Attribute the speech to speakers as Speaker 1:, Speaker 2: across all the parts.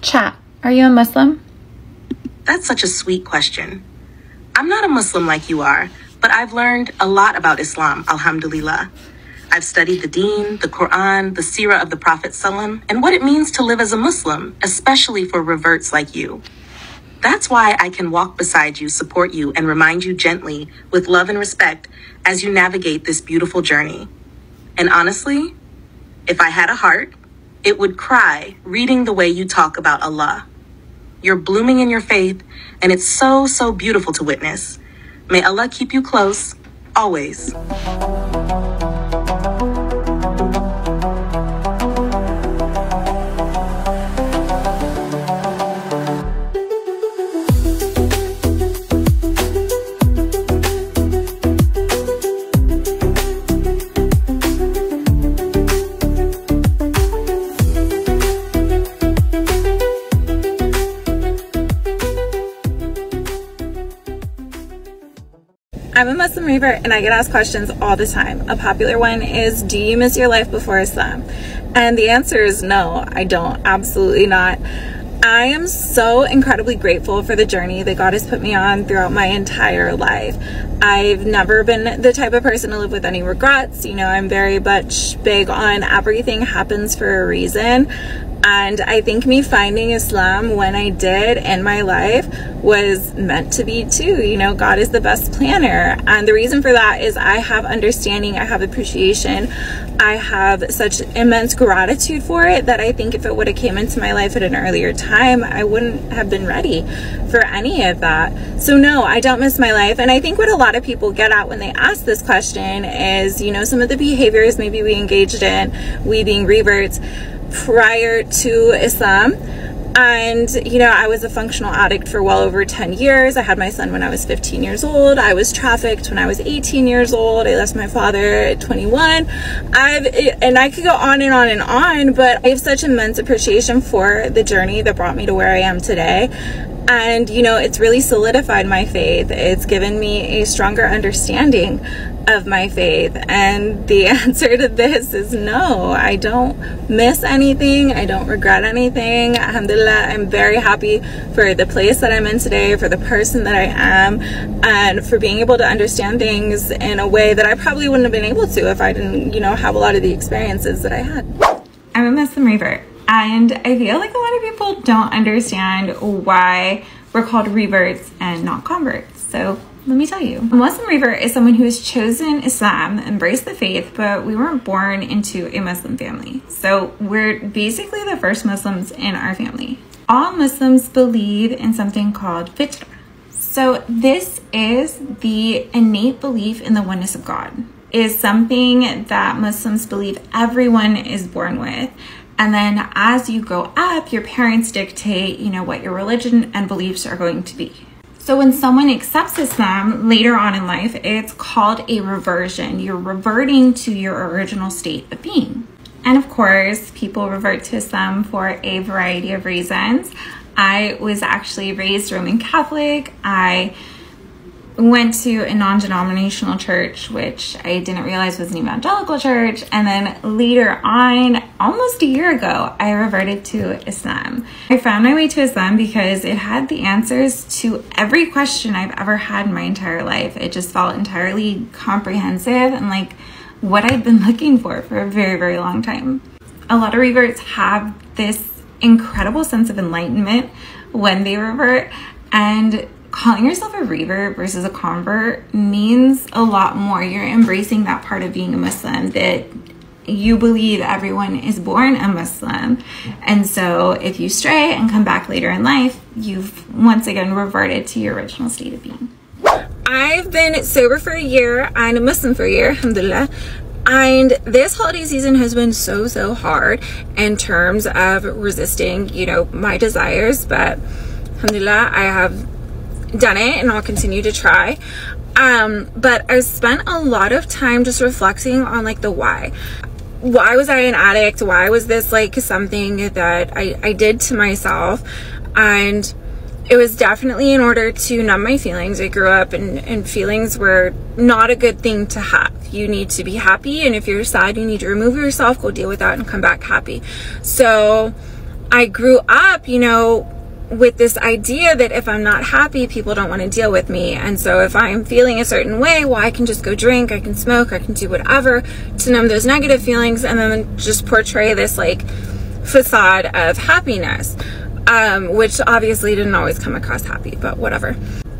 Speaker 1: Chat, are you a Muslim?
Speaker 2: That's such a sweet question. I'm not a Muslim like you are, but I've learned a lot about Islam, alhamdulillah. I've studied the Deen, the Qur'an, the Seerah of the Prophet ﷺ, and what it means to live as a Muslim, especially for reverts like you. That's why I can walk beside you, support you, and remind you gently, with love and respect, as you navigate this beautiful journey. And honestly, if I had a heart, it would cry reading the way you talk about Allah. You're blooming in your faith, and it's so, so beautiful to witness. May Allah keep you close, always.
Speaker 1: I'm a Muslim revert and I get asked questions all the time. A popular one is, do you miss your life before Islam? And the answer is no, I don't. Absolutely not. I am so incredibly grateful for the journey that God has put me on throughout my entire life. I've never been the type of person to live with any regrets. You know, I'm very much big on everything happens for a reason. And I think me finding Islam when I did in my life was meant to be too. You know, God is the best planner. And the reason for that is I have understanding, I have appreciation, I have such immense gratitude for it that I think if it would have came into my life at an earlier time, I wouldn't have been ready for any of that. So no, I don't miss my life. And I think what a lot of people get at when they ask this question is, you know, some of the behaviors maybe we engaged in, we being reverts, prior to Islam. And you know, I was a functional addict for well over 10 years. I had my son when I was 15 years old. I was trafficked when I was 18 years old. I lost my father at 21. And I could go on and on and on, but I have such immense appreciation for the journey that brought me to where I am today. And you know, it's really solidified my faith. It's given me a stronger understanding of my faith. And the answer to this is no, I don't miss anything. I don't regret anything. Alhamdulillah, I'm very happy for the place that I'm in today, for the person that I am, and for being able to understand things in a way that I probably wouldn't have been able to if I didn't, you know, have a lot of the experiences that I had. I'm a Muslim revert, and I feel like a lot of people don't understand why we're called reverts and not converts. So let me tell you. A Muslim revert is someone who has chosen Islam, embraced the faith, but we weren't born into a Muslim family. So we're basically the first Muslims in our family. All Muslims believe in something called fitrah. So this is the innate belief in the oneness of God. It is something that Muslims believe everyone is born with. And then as you grow up, your parents dictate, you know, what your religion and beliefs are going to be. So when someone accepts Islam later on in life, it's called a reversion. You're reverting to your original state of being. And of course, people revert to Islam for a variety of reasons. I was actually raised Roman Catholic. I went to a non-denominational church, which I didn't realize was an evangelical church. And then later on, almost a year ago, I reverted to Islam. I found my way to Islam because it had the answers to every question I've ever had in my entire life. It just felt entirely comprehensive and like what I'd been looking for a very, very long time. A lot of reverts have this incredible sense of enlightenment when they revert, and calling yourself a revert versus a convert means a lot more. You're embracing that part of being a Muslim, that you believe everyone is born a Muslim. And so if you stray and come back later in life, you've once again reverted to your original state of being. I've been sober for a year and a Muslim for a year, alhamdulillah. And this holiday season has been so hard in terms of resisting, you know, my desires. But alhamdulillah, I have done it and I'll continue to try. But I spent a lot of time just reflecting on like the why. Why was I an addict? Why was this like something that I did to myself? And it was definitely in order to numb my feelings. I grew up and feelings were not a good thing to have. You need to be happy, and if you're sad, you need to remove yourself, go deal with that, and come back happy. So I grew up, you know, with this idea that if I'm not happy, people don't want to deal with me. And so if I'm feeling a certain way, well, I can just go drink, I can smoke, I can do whatever to numb those negative feelings, and then just portray this like facade of happiness, which obviously didn't always come across happy, but whatever.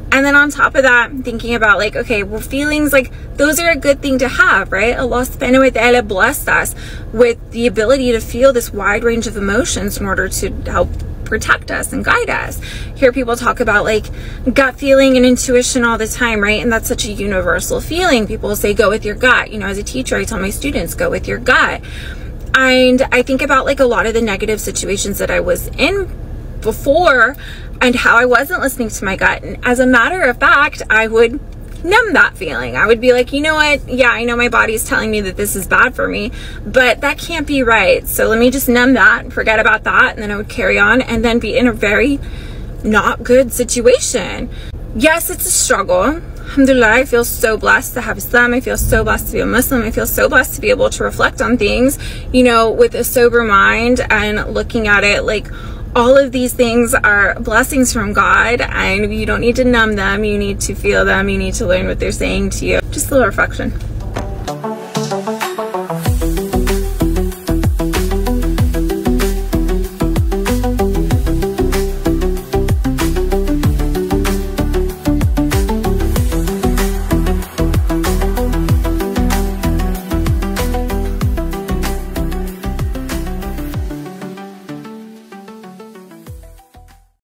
Speaker 1: And then on top of that, thinking about like, okay, well, feelings, like, those are a good thing to have, right? Allah subhanahu wa ta'ala blessed us with the ability to feel this wide range of emotions in order to help protect us and guide us. Hear people talk about like gut feeling and intuition all the time, right? And that's such a universal feeling. People say, go with your gut. You know, as a teacher, I tell my students, go with your gut. And I think about like a lot of the negative situations that I was in before and how I wasn't listening to my gut. And as a matter of fact, I would numb that feeling. I would be like, you know what? Yeah, I know my body's telling me that this is bad for me, but that can't be right. So let me just numb that, forget about that. And then I would carry on and then be in a very not good situation. Yes, it's a struggle. Alhamdulillah, I feel so blessed to have Islam. I feel so blessed to be a Muslim. I feel so blessed to be able to reflect on things, you know, with a sober mind and looking at it like all of these things are blessings from God, and you don't need to numb them. You need to feel them. You need to learn what they're saying to you. Just a little reflection.